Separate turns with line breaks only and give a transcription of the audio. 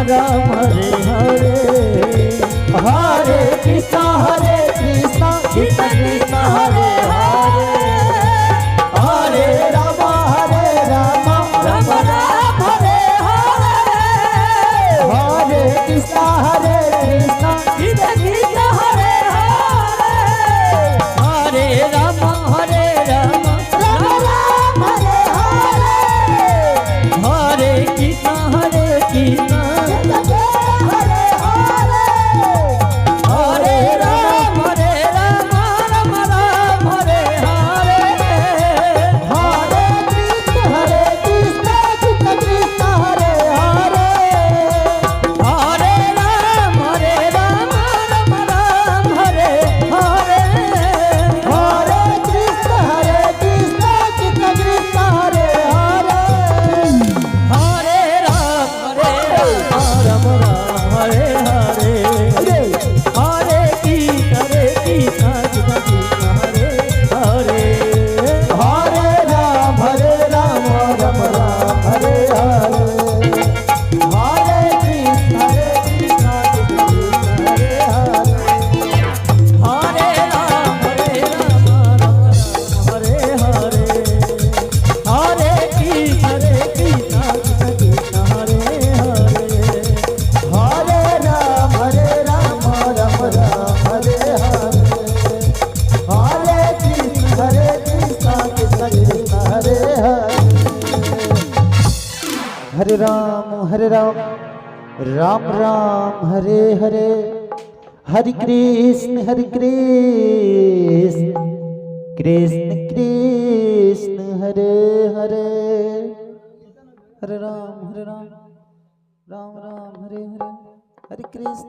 Ram Hare Hare Hare Krishna Krishna Krishna Hare Hare Hare Ram Ram Ram Hare Hare Hare Krishna Krishna Krishna Hare Hare Hare Ram Ram Ram Hare Hare Hare Krishna Krishna Hare Hare Hare Ram Ram Ram Hare Hare Hare Krishna Krishna Krishna Hare Hare Hare Ram Ram Ram Hare Hare Hare Krishna Krishna Krishna Hare Hare Hare Ram Ram Ram Hare Hare Hare Krishna Krishna Krishna Hare Hare Hare Ram Ram Ram Hare Hare Hare Krishna Krishna Krishna Hare Hare Hare Ram Ram Hare Hare Hare Krishna Krishna Krishna Hare Hare Hare Ram Ram Ram Hare Hare Hare Krishna Krishna Krishna Hare Hare Hare Ram Ram Ram Hare Hare Hare Krishna Krishna Krishna Hare Hare Hare Ram Ram Ram Hare Hare Hare Krishna